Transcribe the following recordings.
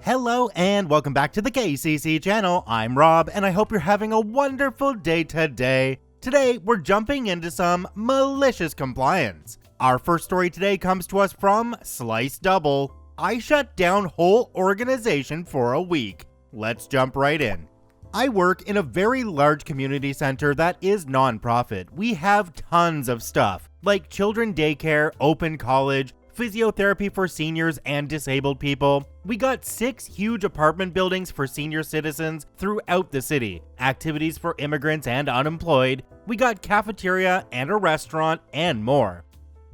Hello and welcome back to the KCC channel. I'm Rob and I hope you're having a wonderful day today. Today we're jumping into some malicious compliance. Our first story today comes to us from Slice Double. I shut down whole organization for a week. Let's jump right in. I work in a very large community center that is non-profit. We have tons of stuff like children daycare, open college, physiotherapy for seniors and disabled people. We got 6 huge apartment buildings for senior citizens throughout the city, activities for immigrants and unemployed. We got cafeteria and a restaurant and more.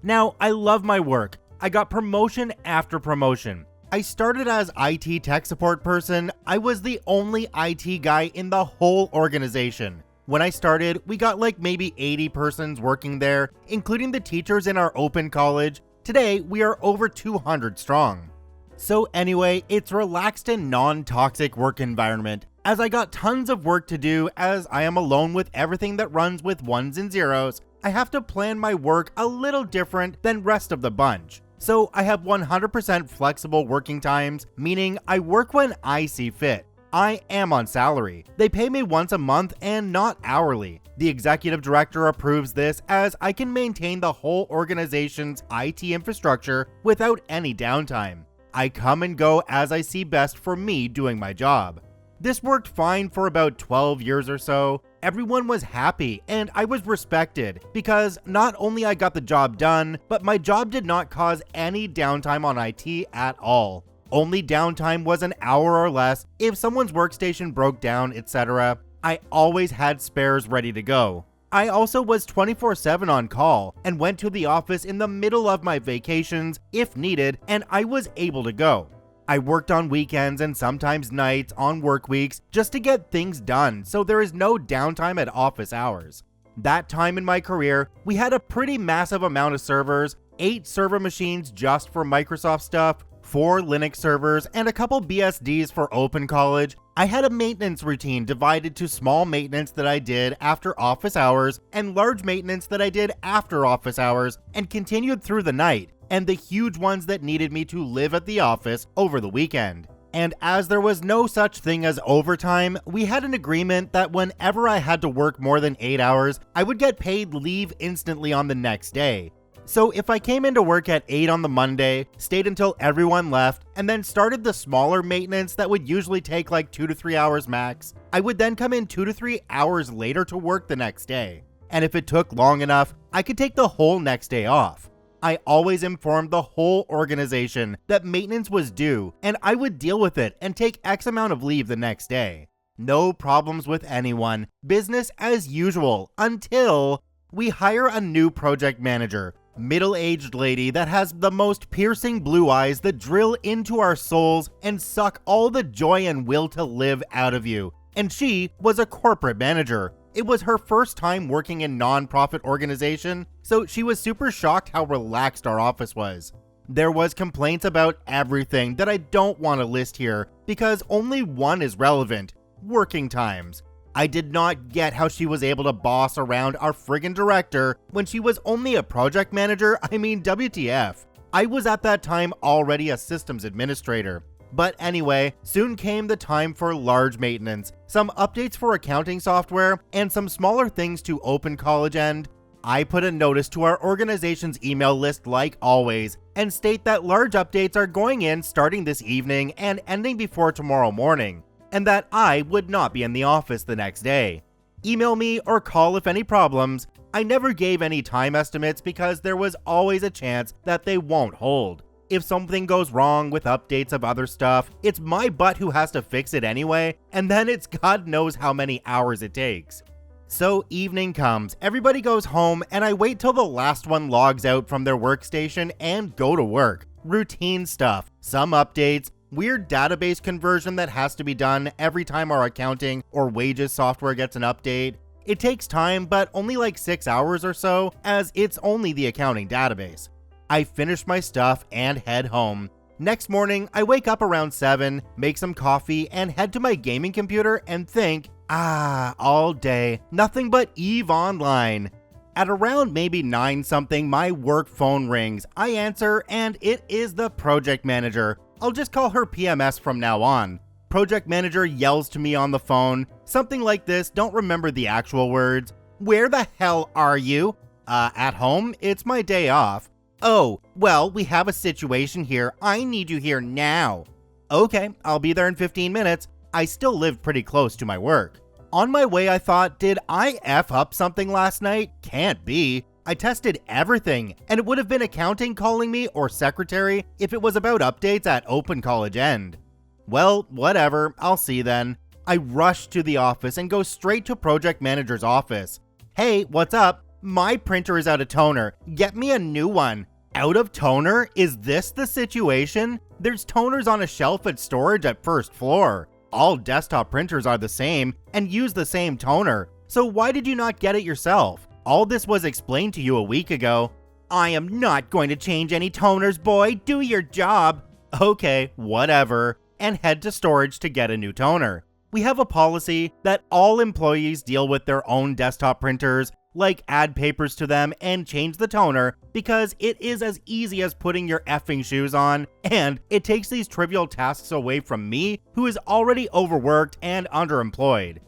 Now, I love my work. I got promotion after promotion. I started as IT tech support person. I was the only IT guy in the whole organization. When I started, we got like maybe 80 persons working there, including the teachers in our open college. Today, we are over 200 strong. So anyway, it's relaxed and non-toxic work environment, as I got tons of work to do as I am alone with everything that runs with ones and zeros. I have to plan my work a little different than rest of the bunch. So I have 100% flexible working times, meaning I work when I see fit. I am on salary. They pay me once a month and not hourly. The executive director approves this as I can maintain the whole organization's IT infrastructure without any downtime. I come and go as I see best for me doing my job. This worked fine for about 12 years or so. Everyone was happy and I was respected because not only I got the job done, but my job did not cause any downtime on IT at all. Only downtime was an hour or less if someone's workstation broke down, etc. I always had spares ready to go. I also was 24/7 on call and went to the office in the middle of my vacations if needed, and I was able to go. I worked on weekends and sometimes nights on work weeks just to get things done, so there is no downtime at office hours. That time in my career, we had a pretty massive amount of servers, 8 server machines just for Microsoft stuff, 4 Linux servers, and a couple BSDs for open college. I had a maintenance routine divided to small maintenance that I did after office hours and large maintenance that I did after office hours and continued through the night, and the huge ones that needed me to live at the office over the weekend. And as there was no such thing as overtime, we had an agreement that whenever I had to work more than 8 hours, I would get paid leave instantly on the next day. So if I came into work at 8 on the Monday, stayed until everyone left, and then started the smaller maintenance that would usually take like 2 to 3 hours max, I would then come in 2 to 3 hours later to work the next day. And if it took long enough, I could take the whole next day off. I always informed the whole organization that maintenance was due, and I would deal with it and take X amount of leave the next day. No problems with anyone, business as usual, until we hire a new project manager. Middle-aged lady that has the most piercing blue eyes that drill into our souls and suck all the joy and will to live out of you. And she was a corporate manager. It was her first time working in non-profit organization, so she was super shocked how relaxed our office was. There was complaints about everything that I don't want to list here because only one is relevant: working times. I did not get how she was able to boss around our friggin' director when she was only a project manager. I mean, WTF. I was at that time already a systems administrator. But anyway, soon came the time for large maintenance, some updates for accounting software, and some smaller things to open college end. I put a notice to our organization's email list like always, and state that large updates are going in starting this evening and ending before tomorrow morning, and that I would not be in the office the next day. Email me or call if any problems. I never gave any time estimates because there was always a chance that they won't hold. If something goes wrong with updates of other stuff, it's my butt who has to fix it anyway, and then it's God knows how many hours it takes. So evening comes, everybody goes home, and I wait till the last one logs out from their workstation and go to work. Routine stuff, some updates, weird database conversion that has to be done every time our accounting or wages software gets an update. It takes time, but only like 6 hours or so, as it's only the accounting database. I finish my stuff and head home. Next morning, I wake up around 7, make some coffee, and head to my gaming computer and think, all day, nothing but EVE Online. At around maybe 9 something, my work phone rings. I answer, and it is the project manager. I'll just call her PMS from now on. Project manager yells to me on the phone, something like this, don't remember the actual words. Where the hell are you? At home? It's my day off. Oh, well, we have a situation here. I need you here now. Okay, I'll be there in 15 minutes. I still live pretty close to my work. On my way, I thought, did I F up something last night? Can't be. I tested everything, and it would have been accounting calling me or secretary if it was about updates at Open College End. Well, whatever, I'll see then. I rush to the office and go straight to project manager's office. Hey, what's up? My printer is out of toner. Get me a new one. Out of toner? Is this the situation? There's toners on a shelf at storage at first floor. All desktop printers are the same and use the same toner. So why did you not get it yourself? All this was explained to you a week ago. I am not going to change any toners, boy. Do your job. Okay, whatever. And head to storage to get a new toner. We have a policy that all employees deal with their own desktop printers, like add papers to them and change the toner, because it is as easy as putting your effing shoes on, and it takes these trivial tasks away from me, who is already overworked and underemployed.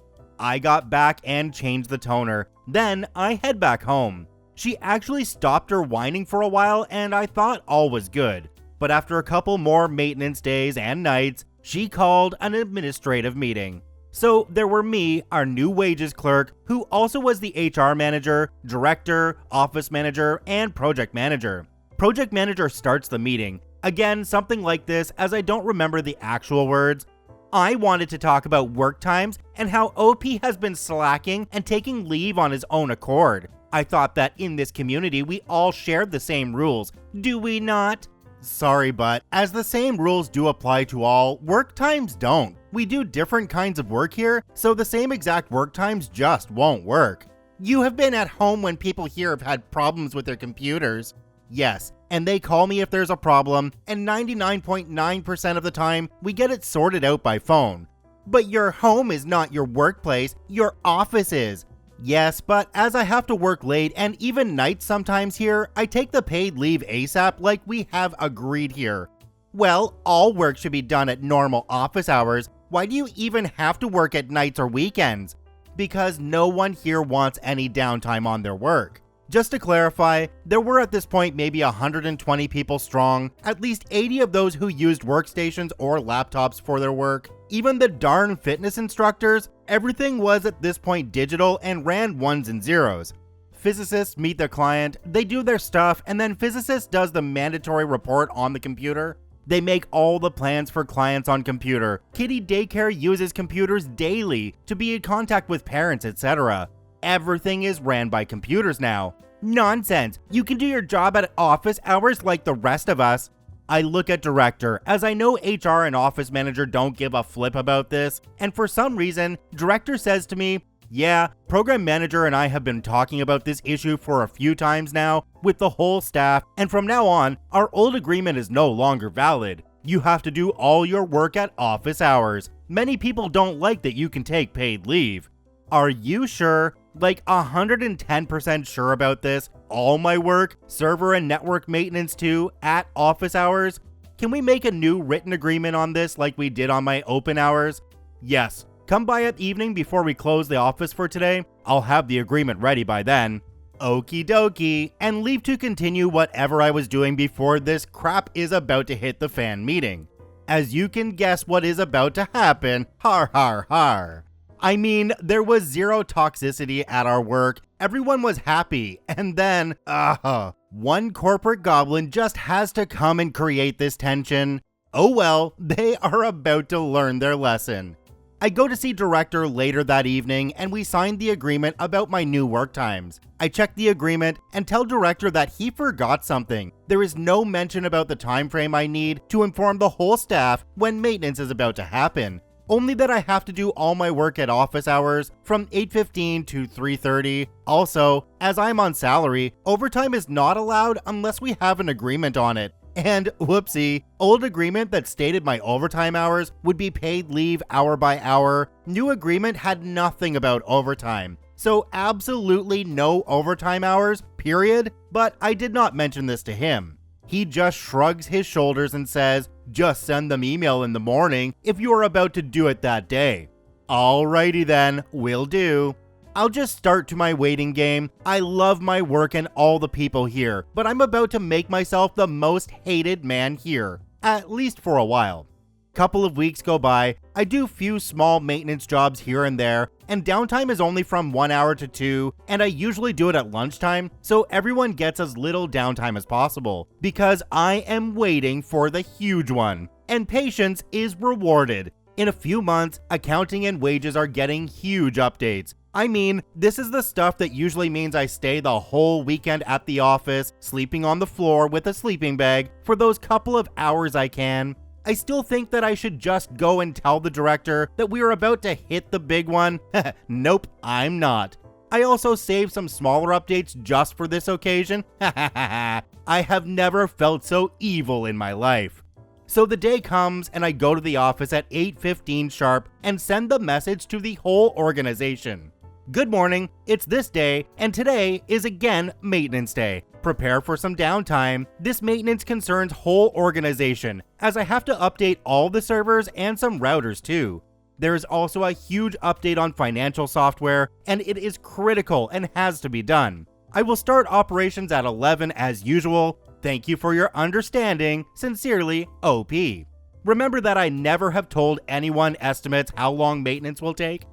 I got back and changed the toner, then I head back home. She actually stopped her whining for a while and I thought all was good, but after a couple more maintenance days and nights, she called an administrative meeting. So there were me, our new wages clerk, who also was the HR manager, director, office manager, and project manager. Project manager starts the meeting. Again, something like this, as I don't remember the actual words. I wanted to talk about work times and how OP has been slacking and taking leave on his own accord. I thought that in this community we all shared the same rules. Do we not? Sorry, but as the same rules do apply to all, work times don't. We do different kinds of work here, so the same exact work times just won't work. You have been at home when people here have had problems with their computers. Yes, and they call me if there's a problem, and 99.9% of the time, we get it sorted out by phone. But your home is not your workplace, your office is. Yes, but as I have to work late and even nights sometimes here, I take the paid leave ASAP like we have agreed here. Well, all work should be done at normal office hours. Why do you even have to work at nights or weekends? Because no one here wants any downtime on their work. Just to clarify, there were at this point maybe 120 people strong, at least 80 of those who used workstations or laptops for their work. Even the darn fitness instructors, everything was at this point digital and ran ones and zeros. Physicists meet their client, they do their stuff, and then physicist does the mandatory report on the computer. They make all the plans for clients on computer. Kiddie daycare uses computers daily to be in contact with parents, etc. Everything is ran by computers now. Nonsense! You can do your job at office hours like the rest of us. I look at director, as I know HR and office manager don't give a flip about this, and for some reason, director says to me, yeah, program manager and I have been talking about this issue for a few times now with the whole staff, and from now on, our old agreement is no longer valid. You have to do all your work at office hours. Many people don't like that you can take paid leave. Are you sure? Like 110% sure about this? All my work, server and network maintenance too, at office hours? Can we make a new written agreement on this like we did on my open hours? Yes. Come by at evening before we close the office for today. I'll have the agreement ready by then. Okie dokie, and leave to continue whatever I was doing before this crap is about to hit the fan meeting. As you can guess what is about to happen, har har har. I mean, there was zero toxicity at our work, everyone was happy, and then, one corporate goblin just has to come and create this tension. Oh well, they are about to learn their lesson. I go to see director later that evening and we signed the agreement about my new work times. I check the agreement and tell director that he forgot something. There is no mention about the time frame I need to inform the whole staff when maintenance is about to happen. Only that I have to do all my work at office hours from 8:15 to 3:30. Also, as I'm on salary, overtime is not allowed unless we have an agreement on it. And whoopsie, old agreement that stated my overtime hours would be paid leave hour by hour. New agreement had nothing about overtime. So absolutely no overtime hours, period. But I did not mention this to him. He just shrugs his shoulders and says, Just send them email in the morning if you are about to do it that day. Alrighty then, will do. I'll just start to my waiting game. I love my work and all the people here, but I'm about to make myself the most hated man here, at least for a while. Couple of weeks go by, I do few small maintenance jobs here and there, and downtime is only from 1 hour to 2, and I usually do it at lunchtime, so everyone gets as little downtime as possible, because I am waiting for the huge one, and patience is rewarded. In a few months, accounting and wages are getting huge updates. I mean, this is the stuff that usually means I stay the whole weekend at the office, sleeping on the floor with a sleeping bag for those couple of hours I can. I still think that I should just go and tell the director that we are about to hit the big one. Nope, I'm not. I also saved some smaller updates just for this occasion. I have never felt so evil in my life. So the day comes and I go to the office at 8:15 sharp and send the message to the whole organization. Good morning, it's this day, and today is again maintenance day. Prepare for some downtime. This maintenance concerns whole organization, as I have to update all the servers and some routers too. There is also a huge update on financial software, and it is critical and has to be done. I will start operations at 11 as usual. Thank you for your understanding. Sincerely, OP. Remember that I never have told anyone estimates how long maintenance will take?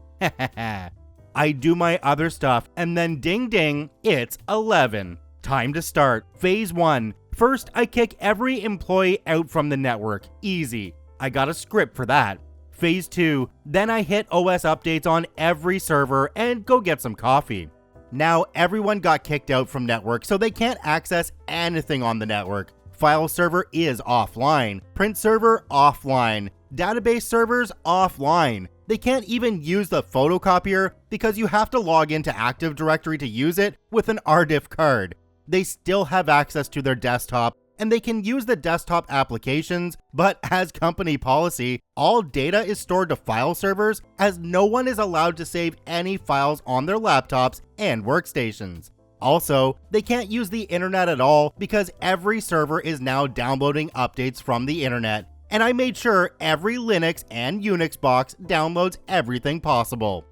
I do my other stuff, and then ding ding, it's 11. Time to start. Phase 1. First, I kick every employee out from the network. Easy. I got a script for that. Phase 2. Then I hit OS updates on every server and go get some coffee. Now everyone got kicked out from network, so they can't access anything on the network. File server is offline. Print server offline. Database servers offline. They can't even use the photocopier because you have to log into Active Directory to use it with an RDIF card. They still have access to their desktop, and they can use the desktop applications, but as company policy, all data is stored to file servers, as no one is allowed to save any files on their laptops and workstations. Also, they can't use the internet at all because every server is now downloading updates from the internet, and I made sure every Linux and Unix box downloads everything possible.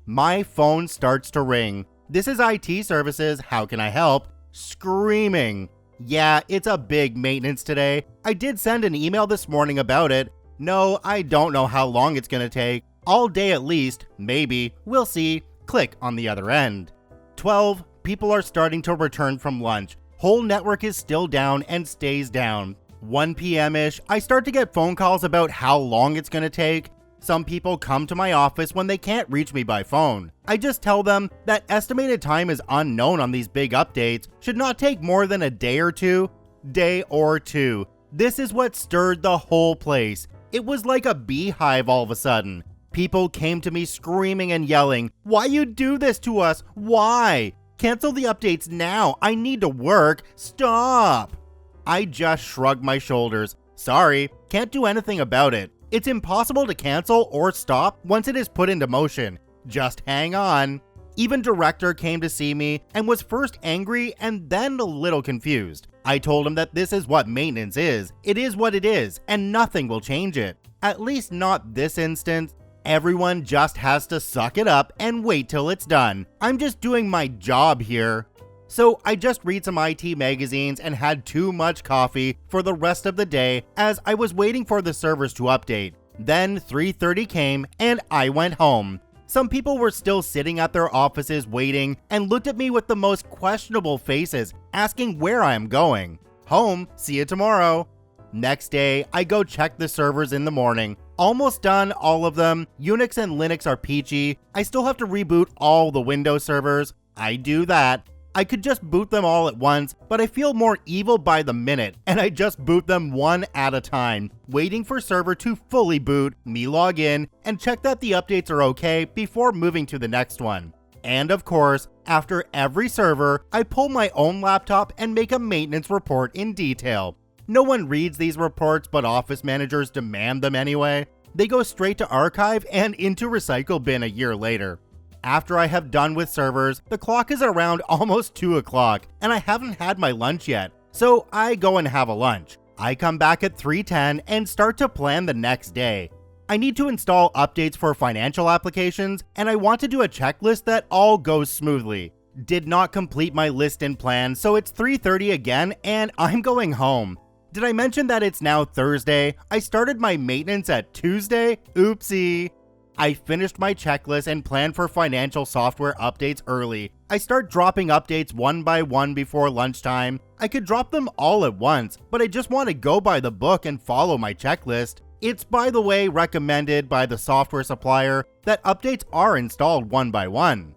My phone starts to ring. This is IT services, how can I help? Screaming. Yeah, it's a big maintenance today. I did send an email this morning about it. No, I don't know how long it's gonna take. All day at least, maybe, we'll see. Click on the other end. 12, people are starting to return from lunch. Whole network is still down and stays down. 1 p.m.-ish, I start to get phone calls about how long it's gonna take. Some people come to my office when they can't reach me by phone. I just tell them that estimated time is unknown on these big updates, should not take more than a day or two. This is what stirred the whole place. It was like a beehive all of a sudden. People came to me screaming and yelling, "Why you do this to us? Why? Cancel the updates now. I need to work. Stop." I just shrugged my shoulders. Sorry, can't do anything about it. It's impossible to cancel or stop once it is put into motion. Just hang on. Even director came to see me and was first angry and then a little confused. I told him that this is what maintenance is. It is what it is, and nothing will change it. At least not this instance. Everyone just has to suck it up and wait till it's done. I'm just doing my job here. So I just read some IT magazines and had too much coffee for the rest of the day as I was waiting for the servers to update. Then 3:30 came and I went home. Some people were still sitting at their offices waiting and looked at me with the most questionable faces, asking where I am going. Home, see you tomorrow. Next day, I go check the servers in the morning. Almost done, all of them. Unix and Linux are peachy. I still have to reboot all the Windows servers. I do that. I could just boot them all at once, but I feel more evil by the minute, and I just boot them one at a time, waiting for server to fully boot, me log in, and check that the updates are okay before moving to the next one. And of course, after every server, I pull my own laptop and make a maintenance report in detail. No one reads these reports, but office managers demand them anyway. They go straight to archive and into recycle bin a year later. After I have done with servers, the clock is around almost 2 o'clock, and I haven't had my lunch yet, so I go and have a lunch. I come back at 3:10 and start to plan the next day. I need to install updates for financial applications, and I want to do a checklist that all goes smoothly. Did not complete my list and plan, so it's 3:30 again and I'm going home. Did I mention that it's now Thursday? I started my maintenance at Tuesday? Oopsie. I finished my checklist and planned for financial software updates early. I start dropping updates one by one before lunchtime. I could drop them all at once, but I just want to go by the book and follow my checklist. It's, by the way, recommended by the software supplier that updates are installed one by one.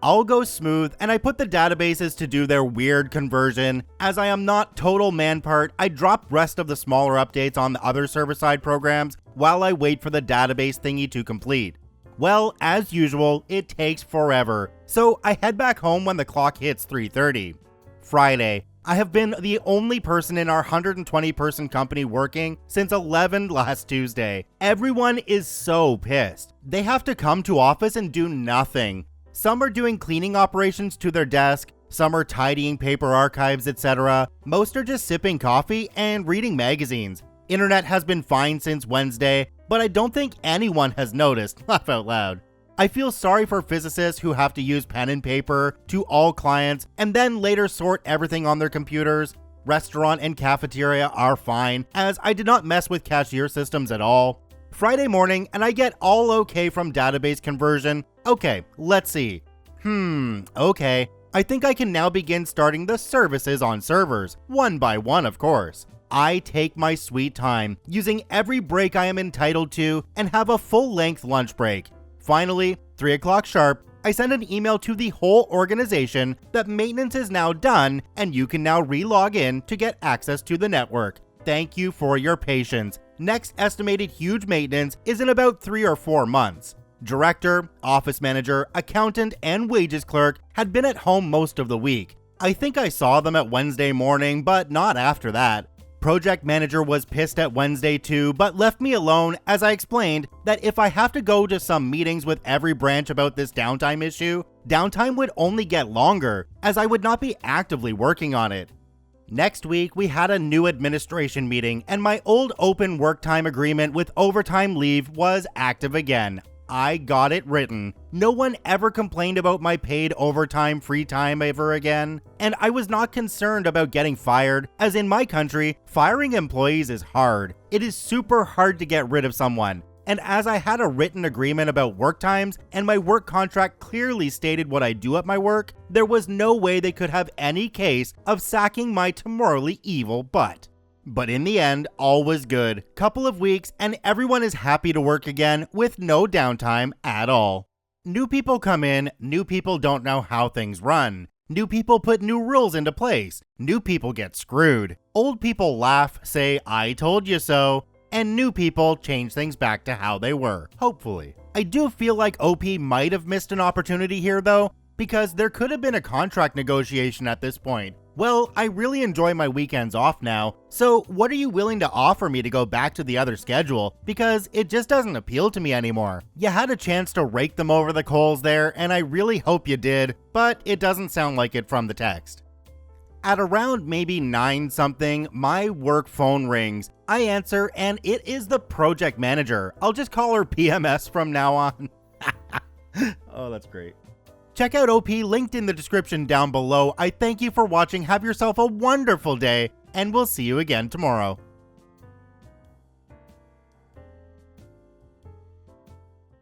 All goes smooth, and I put the databases to do their weird conversion. As I am not total man-part, I drop rest of the smaller updates on the other server-side programs while I wait for the database thingy to complete. Well, as usual, it takes forever, so I head back home when the clock hits 3:30. Friday. I have been the only person in our 120-person company working since 11 last Tuesday. Everyone is so pissed. They have to come to office and do nothing. Some are doing cleaning operations to their desk, some are tidying paper archives, etc. Most are just sipping coffee and reading magazines. Internet has been fine since Wednesday, but I don't think anyone has noticed. Laugh out loud. I feel sorry for physicists who have to use pen and paper to all clients and then later sort everything on their computers. Restaurant and cafeteria are fine, as I did not mess with cashier systems at all. Friday morning, and I get all okay from database conversion. Okay, let's see. Okay. I think I can now begin starting the services on servers, one by one, of course. I take my sweet time, using every break I am entitled to, and have a full-length lunch break. Finally, 3 o'clock sharp, I send an email to the whole organization that maintenance is now done, and you can now re-log in to get access to the network. Thank you for your patience. Next estimated huge maintenance is in about 3 or 4 months. Director, office manager, accountant, and wages clerk had been at home most of the week. I think I saw them at Wednesday morning, but not after that. Project manager was pissed at Wednesday too, but left me alone as I explained that if I have to go to some meetings with every branch about this downtime issue, downtime would only get longer, as I would not be actively working on it. Next week, we had a new administration meeting, and my old open work time agreement with overtime leave was active again. I got it written. No one ever complained about my paid overtime free time ever again, and I was not concerned about getting fired, as in my country, firing employees is hard. It is super hard to get rid of someone. And as I had a written agreement about work times, and my work contract clearly stated what I do at my work, there was no way they could have any case of sacking my tomorrowly evil butt. But in the end, all was good. Couple of weeks and everyone is happy to work again with no downtime at all. New people come in, new people don't know how things run. New people put new rules into place. New people get screwed. Old people laugh, say, "I told you so." And new people change things back to how they were, hopefully. I do feel like OP might have missed an opportunity here though, because there could have been a contract negotiation at this point. Well, I really enjoy my weekends off now, so what are you willing to offer me to go back to the other schedule? Because it just doesn't appeal to me anymore. You had a chance to rake them over the coals there, and I really hope you did, but it doesn't sound like it from the text. At around maybe 9 something, my work phone rings. I answer, and it is the project manager. I'll just call her PMS from now on. Oh, that's great. Check out OP linked in the description down below. I thank you for watching. Have yourself a wonderful day, and we'll see you again tomorrow.